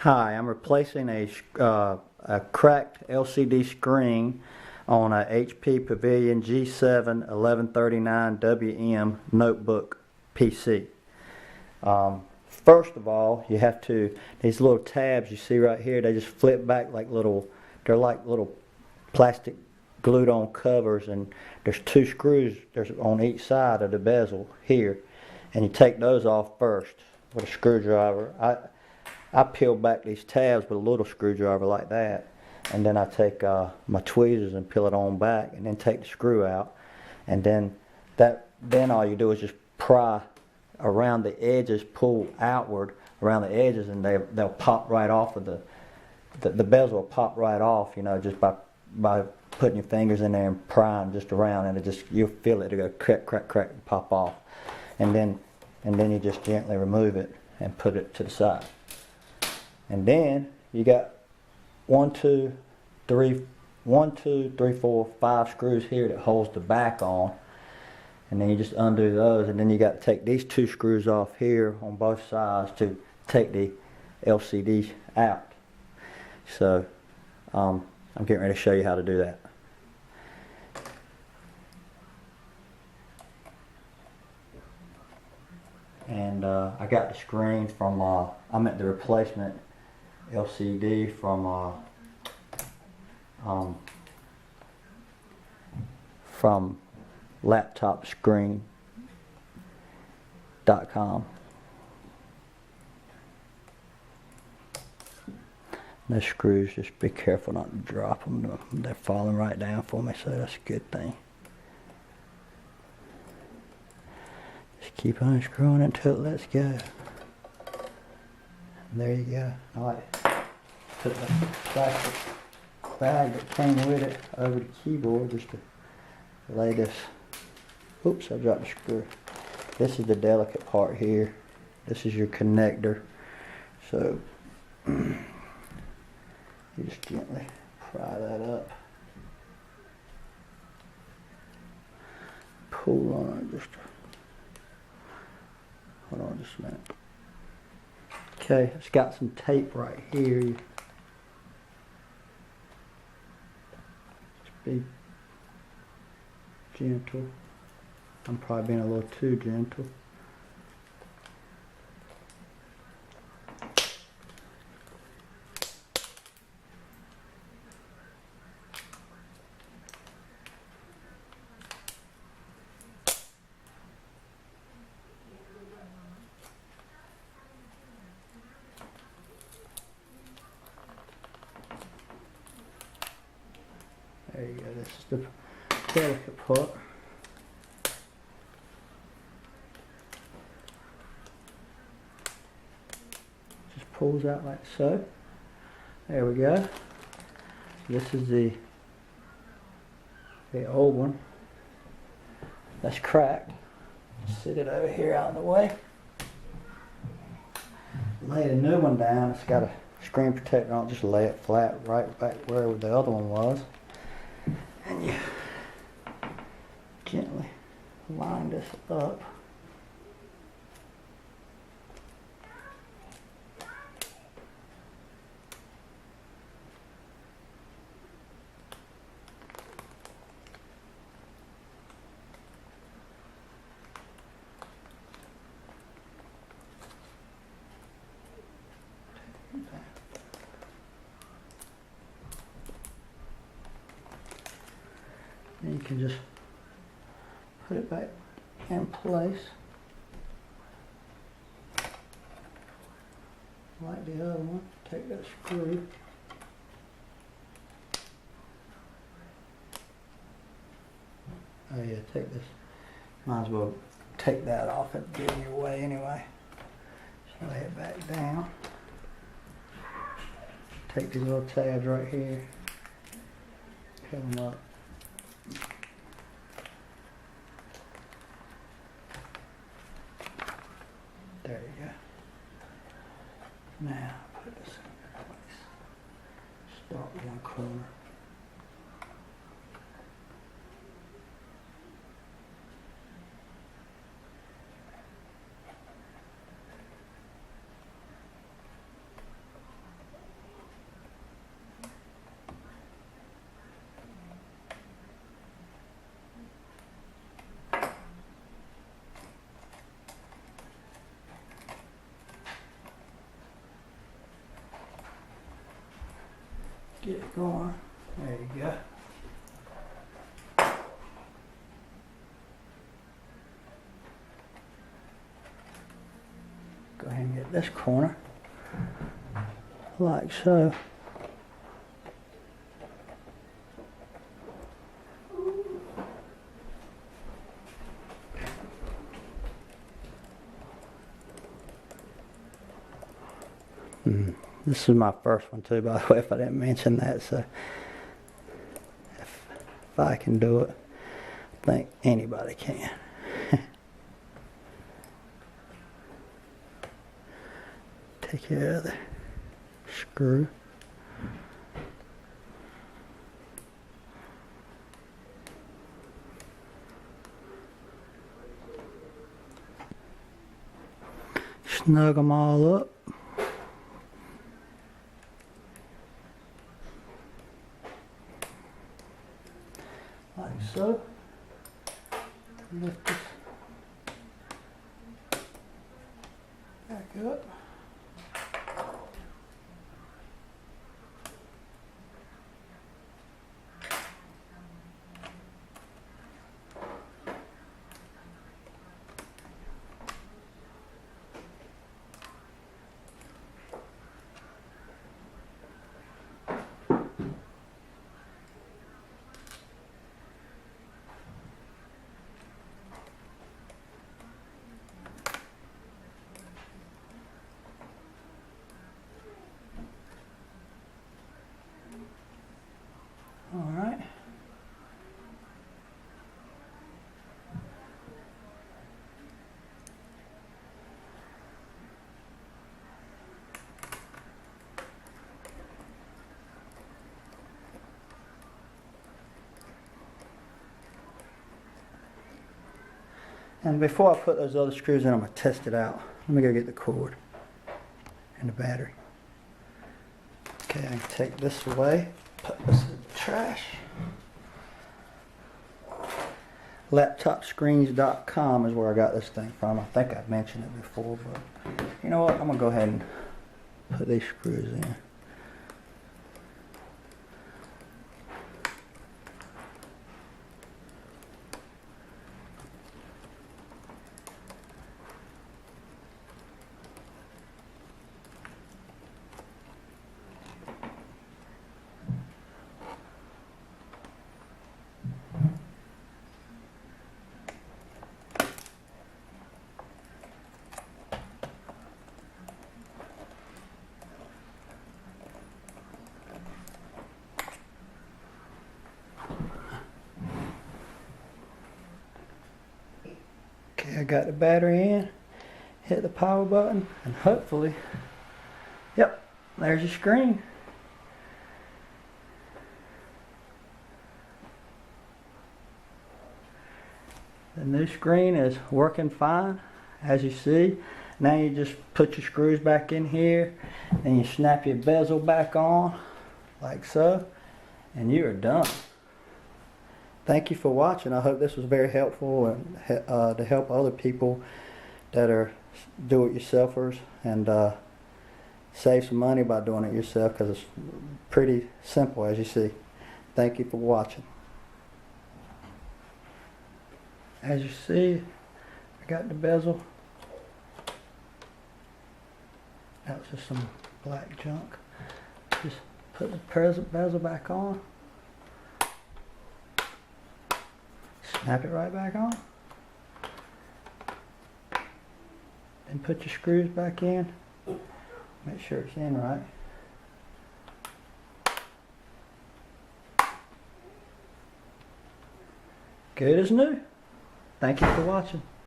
Hi, I'm replacing a cracked LCD screen on a HP Pavilion G7 1139 WM notebook PC. First of all, you have to, these little tabs you see right here, they just flip back like they're like little plastic glued on covers, and there's two screws on each side of the bezel here, and you take those off first with a screwdriver. I peel back these tabs with a little screwdriver like that, and then I take my tweezers and peel it on back, and then take the screw out, and then all you do is just pry around the edges, pull outward around the edges, and they'll pop right off of the bezel will pop right off, just by putting your fingers in there and prying just around, and you'll feel it go crack, crack, crack, and pop off, and then you just gently remove it and put it to the side. And then you got 1, 2, 3, 4, 5 screws here that holds the back on. And then you just undo those, and then you got to take these 2 screws off here on both sides to take the LCD out. So I'm getting ready to show you how to do that. And I got the screen from, I'm at the replacement LCD from laptopscreen.com. Those screws, just be careful not to drop them. They're falling right down for me, so that's a good thing. Just keep unscrewing until it lets go. There you go. I like to put the plastic bag that came with it over the keyboard just to lay this. Oops, I dropped the screw. This is the delicate part here. This is your connector. So you just gently pry that up. Pull on it just. Hold on just a minute. Okay, it's got some tape right here. Just be gentle. I'm probably being a little too gentle. There you go, this is the delicate part. Just pulls out like so. There we go. This is the old one that's cracked. Sit it over here out of the way. Lay the new one down. It's got a screen protector on it. Just lay it flat right back where the other one was. And you gently line this up. And you can just put it back in place like the other one. Take that screw. Oh yeah, take this. Might as well take that off. It'd get in your way anyway. Just lay it back down. Take these little tabs right here. Peel them up. There you go. Now put this in place. Start with one corner. Get it going. There you go. Go ahead and get this corner like so. This is my first one too, by the way, if I didn't mention that, so if I can do it, I think anybody can. Take care of the screw. Snug them all up. Like so. Lift this back up. All right. And before I put those other screws in, I'm going to test it out. Let me go get the cord and the battery. Okay, I can take this away. Put this in the trash. Laptopscreens.com is where I got this thing from. I think I've mentioned it before, but you know what? I'm going to go ahead and put these screws in. Okay, I got the battery in, hit the power button, and hopefully, yep, there's your screen. The new screen is working fine, as you see. Now you just put your screws back in here, and you snap your bezel back on, like so, and you are done. Thank you for watching. I hope this was very helpful and to help other people that are do-it-yourselfers and save some money by doing it yourself, because it's pretty simple, as you see. Thank you for watching. As you see, I got the bezel. That was just some black junk. Just put the bezel back on. Snap it right back on. Then put your screws back in. Make sure it's in right. Good as new. Thank you for watching.